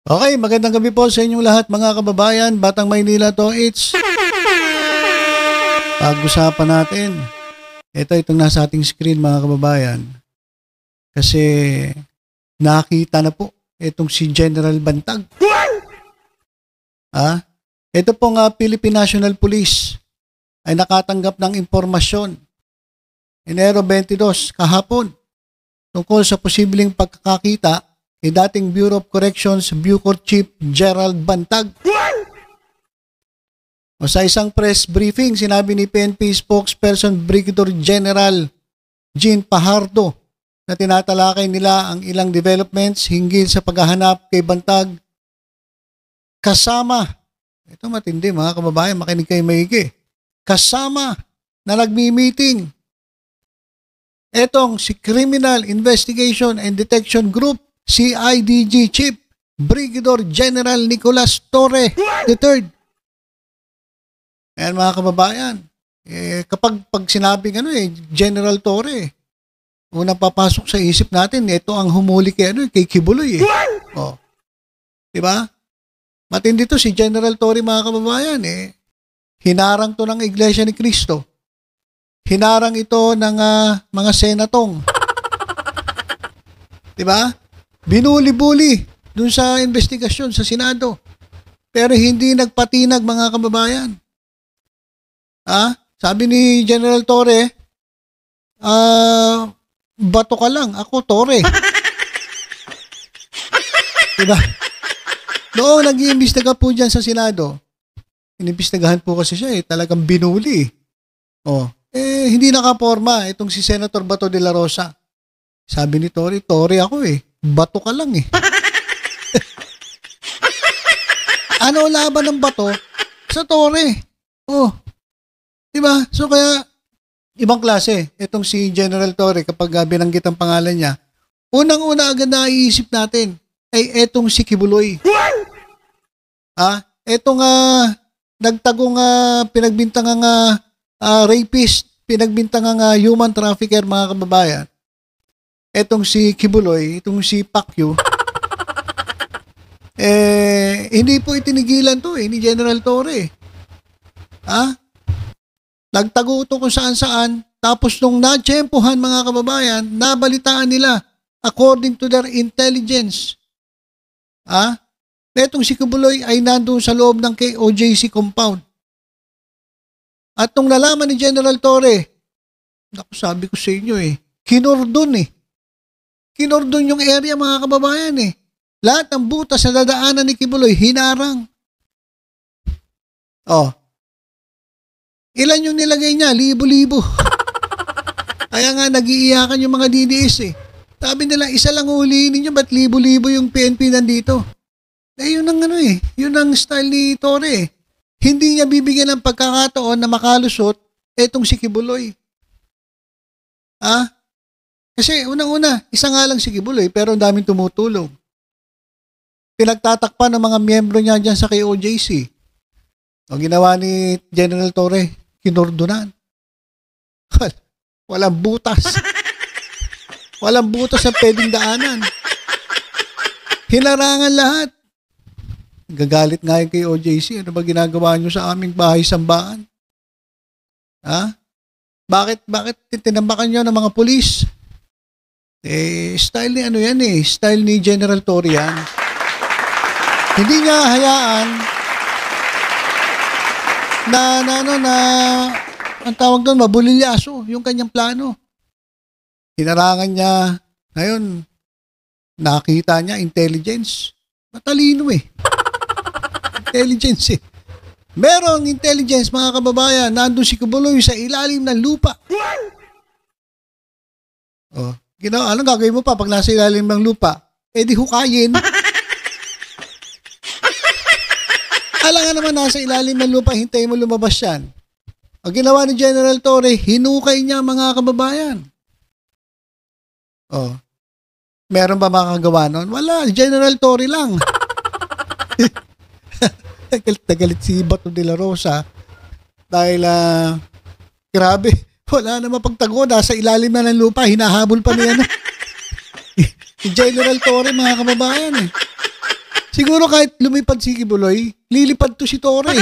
Okay, magandang gabi po sa inyong lahat mga kababayan. Batang Maynila to, it's pag-usapan natin. Itong nasa ating screen mga kababayan. Kasi nakita na po itong si General Bantag. Ito pong Philippine National Police ay nakatanggap ng impormasyon Enero 22 kahapon tungkol sa posibleng pagkakakita ni dating Bureau of Corrections Bucor Chief Gerald Bantag. O sa isang press briefing, sinabi ni PNP spokesperson Brigadier General Jean Pajardo na tinatalakay nila ang ilang developments hinggil sa paghahanap kay Bantag kasama, ito matindi mga kababayan, makinig kayo maigi, kasama na nagmi-meeting etong si Criminal Investigation and Detection Group CIDG Chief Brigadier General Nicolas Torre III. Ayan mga kababayan, kapag sinabi General Torre, unang papasok sa isip natin, ito ang humuli kay Kibuloy . Oh. Diba? Matindi to si General Torre mga kababayan . Hinarang to ng Iglesia ni Cristo. Hinarang ito ng mga senatong. Diba? Binuli-buli dun sa investigasyon sa Senado. Pero hindi nagpatinag mga kababayan. Sabi ni General Torre, bato ka lang, ako Torre. Diba? Noong nag-iimbestiga po dyan sa Senado, inimbestigahan po kasi siya talagang binuli. Hindi nakaporma itong si Senator Bato de la Rosa. Sabi ni Torre, Torre ako bato ka lang . Ano laban ng bato sa Torre? Diba? So kaya, ibang klase. Itong si General Torre, kapag binanggit ang pangalan niya, unang-una agad naiisip natin ay etong si Kibuloy. Etong nagtagong pinagbintangang rapist, pinagbintangang human trafficker mga kababayan. Etong si Kibuloy, itong si Pacquiao, hindi po itinigilan to ni General Torre. Nagtago ito kung saan-saan, tapos nung natsyempohan mga kababayan, nabalitaan nila according to their intelligence. Etong si Kibuloy ay nandoon sa loob ng KOJC compound. At nung nalaman ni General Torre, sabi ko sa inyo kinordon Kinordon yung area mga kababayan Lahat ng butas na dadaanan ni Kibuloy, hinarang. Ilan yung nilagay niya? Libo-libo. Kaya nga nag-iiyakan yung mga DDS Sabi nila, isa lang ulihin ninyo, ba't libo-libo yung PNP nandito? Yun ang yun ang style ni Torre. Hindi niya bibigyan ng pagkakataon na makalusot etong si Kibuloy. Kasi unang-una, isa nga lang si Kibuloy pero ang daming tumutulong. Pinagtatakpan ng mga miyembro niya dyan sa KOJC. Ang ginawa ni General Torre, kinordonan. Walang butas. Walang butas na pwedeng daanan. Hinarangan lahat. Gagalit nga yung KOJC. Ano ba ginagawa nyo sa aming bahay-sambaan? Bakit tinambakan nyo ng mga pulis? Style ni style ni General Torre yan. Hindi niya hayaan na ang tawag doon, mabulilyaso yung kanyang plano. Hinarangan niya. Ngayon, nakita niya intelligence. Matalino Intelligence Merong intelligence mga kababayan, nandun si Kibuloy sa ilalim ng lupa. Anong gagawin mo pa pag nasa ilalim ng lupa? Di hukayin. Alangan naman nasa ilalim ng lupa, hintayin mo lumabas yan. Ang ginawa ni General Torre, hinukay niya mga kababayan. Meron ba makagawa nun? Wala, General Torre lang. Galit si Bato de la Rosa dahil grabe, wala na mapagtago, nasa ilalim na ng lupa, hinahabol pa niya Si General Torre mga kababayan Siguro kahit lumipad si Kibuloy, lilipad to si Torre.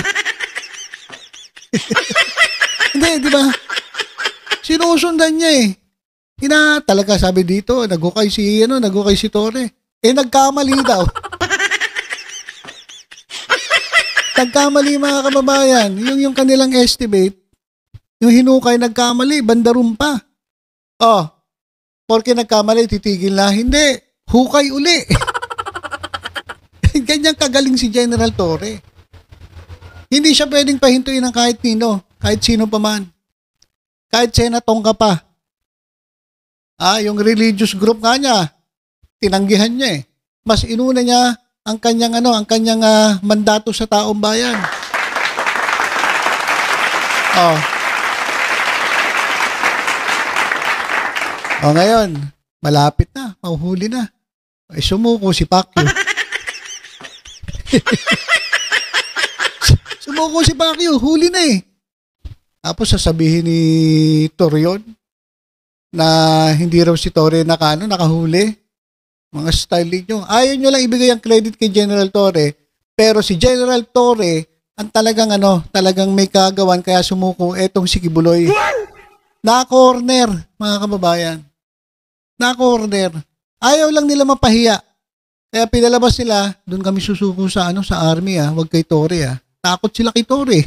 Hindi, di ba? Sinusundan niya eh. Talaga sabi dito, nagukay si Torre. Nagkamali daw. Nagkamali mga kababayan. Yung kanilang estimate, yung hinukay nagkamali, bandarum pa. Porque nagkamali, titigil na. Hindi, hukay uli. Ganyan kagaling si General Torre. Hindi siya pwedeng pahintuin ng kahit sino pa man. Kahit senatong ka pa. Yung religious group nga niya, tinanggihan niya eh. Mas inuna niya ang kanyang mandato sa taong bayan. Ngayon, malapit na, mahuhuli na. Sumuko si Pacquiao. Sumuko si Pacquiao, huli na eh. Tapos sasabihin ni Torion na hindi raw si Torre nakahuli. Mga style nyo. Ayaw nyo lang ibigay ang credit kay General Torre, pero si General Torre ang talagang may kagawan kaya sumuko etong si Kibuloy. Na-corner, mga kababayan. Na-corner. Ayaw lang nila mapahiya. Kaya pinalabas nila, doon kami susuko sa army wag kay Torre Takot sila kay Torre.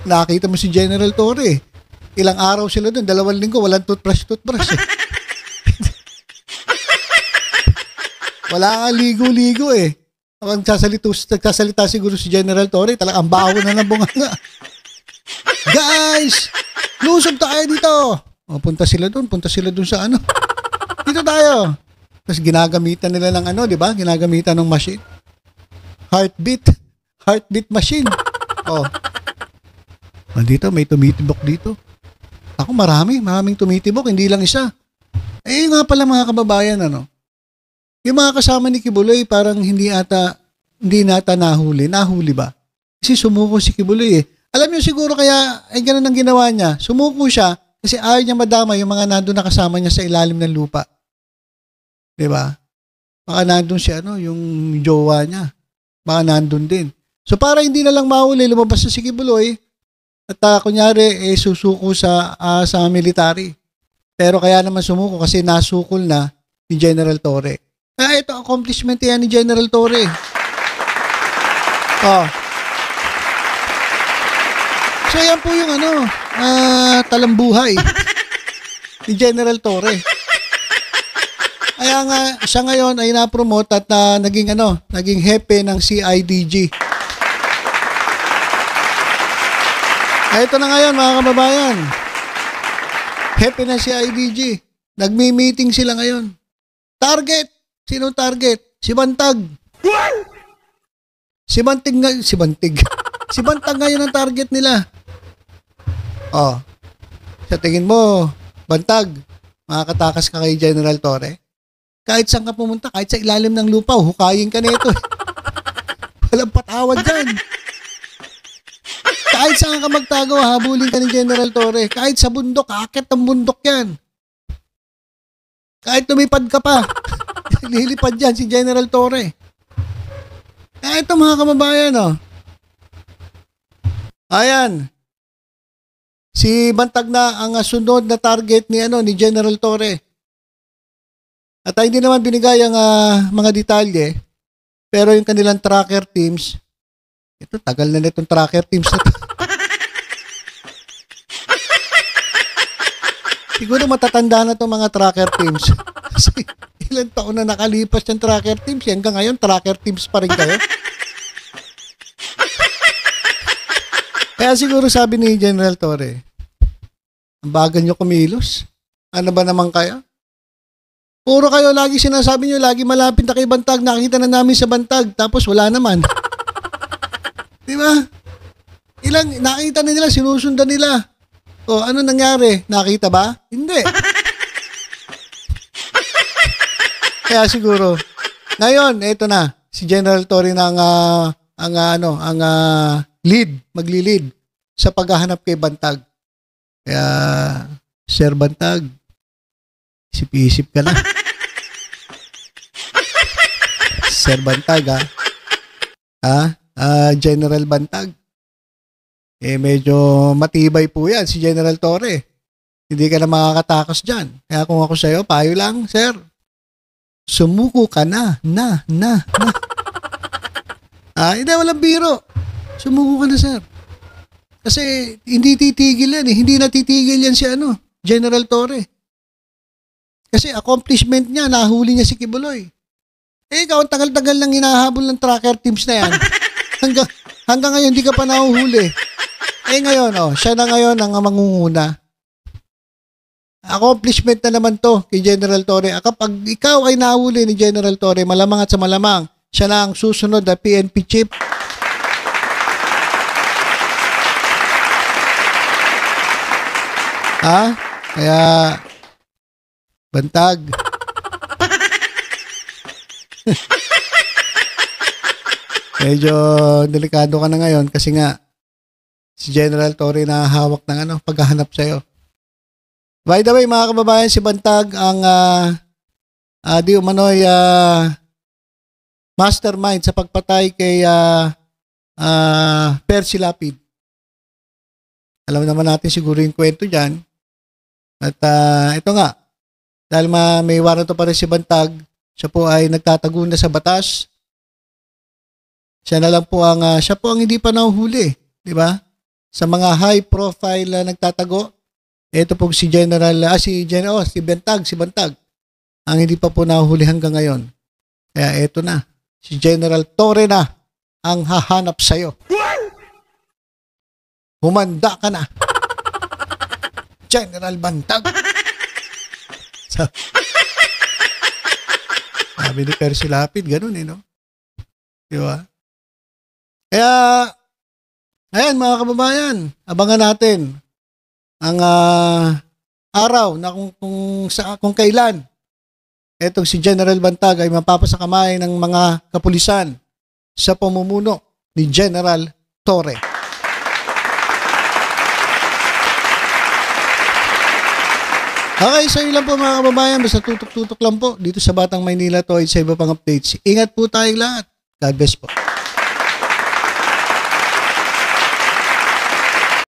Nakita mo si General Torre. Ilang araw sila doon, 2 linggo, walang toothbrush. Wala kang ligo-ligo eh. Ang nagsasalita siguro si General Torre, talagang baho na ng bunganga. Guys, lusob tayo dito. Punta sila doon sa Dito tayo. Tapos ginagamitan nila ng di ba? Ginagamitan ng machine. Heartbeat machine. Dito, may tumitibok dito. Ako maraming tumitibok, hindi lang isa. Nga pala mga kababayan, yung mga kasama ni Kibuloy parang hindi nata nahuli. Nahuli ba? Kasi sumuko si Kibuloy eh. Alam niyo siguro kaya ganun ang ginawa niya. Sumuko siya kasi ayaw niya madama yung mga nandun na kasama niya sa ilalim ng lupa. Diba? Baka nandun si yung jowa niya. Baka nandun din. So para hindi na lang mahuli, lumabas na si Kibuloy at kunyari susuko sa military. Pero kaya naman sumuko kasi nasukol na ni General Torre. Ito accomplishment yan ni General Torre. So yan po yung talambuhay ni General Torre. Kaya nga siya ngayon ay na-promote at naging hepe ng CIDG. Ito na ngayon mga kababayan. Hepe ng CIDG. Nagmi-meeting sila ngayon. Target. Sino target? Si Bantag. Si Bantag ngayon ang target nila. Sa tingin mo, Bantag, makakatakas ka kay General Torre? Kahit saan ka pumunta, kahit sa ilalim ng lupa, hukayin ka nito. Walang patawad dyan. Kahit saan ka magtago, habulin ka ni General Torre. Kahit sa bundok, akit ang bundok yan. Kahit tumipad ka pa, lilipad yan si General Torre. Ito mga kababayan, Ayan. Si Bantag na ang sunod na target ni General Torre. At hindi naman binigay ang mga detalye, pero yung kanilang tracker teams, ito tagal na nitong tracker teams na to. Siguro matatanda na itong mga tracker teams. Kasi ilang taon na nakalipas yung tracker teams. Hanggang ngayon, tracker teams pa rin kayo. Kaya siguro sabi ni General Torre, ang bagal nyo kumilos. Ano ba naman kaya? Puro kayo lagi sinasabi nyo, lagi malapit na kay Bantag. Nakita na namin sa Bantag. Tapos wala naman. Di ba? Nakita na nila, sinusundan nila. Ano nangyari? Nakita ba? Hindi. Kaya siguro, ngayon, ito na. Si General Torre na ang magli-lead sa paghahanap kay Bantag. Kaya, Sir Bantag, isip-isip ka na. Sir Bantag, General Bantag. Medyo matibay po yan si General Torre. Hindi ka na makakatakas dyan. Kaya kung ako sa'yo, payo lang, sir. Sumuko ka na. Hindi, walang biro. Sumuko ka na, sir. Kasi hindi titigil yan eh. Hindi natitigil yan si General Torre. Kasi accomplishment niya, nahuli niya si Kibuloy. Ikaw, ang tagal-tagal nang hinahabol ng tracker teams na yan. Hanggang ngayon, hindi ka pa nahuhuli. Ngayon, siya na ngayon ang mangunguna. Accomplishment na naman to kay General Torre. Kapag ikaw ay nahuli ni General Torre, malamang at sa malamang, siya na ang susunod na PNP chief. Kaya, Bantag. Medyo delikado ka na ngayon kasi nga, si General Torre na hawak ng paghahanap sa'yo. By the way, mga kababayan, si Bantag ang di umano'y mastermind sa pagpatay kay Percy Lapid. Alam naman natin siguro yung kwento dyan. At ito nga, dahil may warrant pa rin si Bantag, siya po ay nagtatago na sa batas. Siya po ang hindi pa nahuhuli, di ba? Sa mga high profile nagtatago, ito po si Bantag, ang hindi pa po nahuhuli hanggang ngayon. Kaya ito na, si General Torre na ang hahanap sa'yo. Humanda ka na. General Bantag. Sabi ni Percy Lapid, ganun no? Di ba? Kaya, ayan mga kababayan, abangan natin ang araw na kung kailan etong si General Bantag ay mapapasakamay ng mga kapulisan sa pamumuno ni General Torre. Okay, sa iyo lang po mga kababayan, basta tutok-tutok lang po dito sa Batang Maynila to sa iba pang updates. Ingat po tayong lahat. God bless po.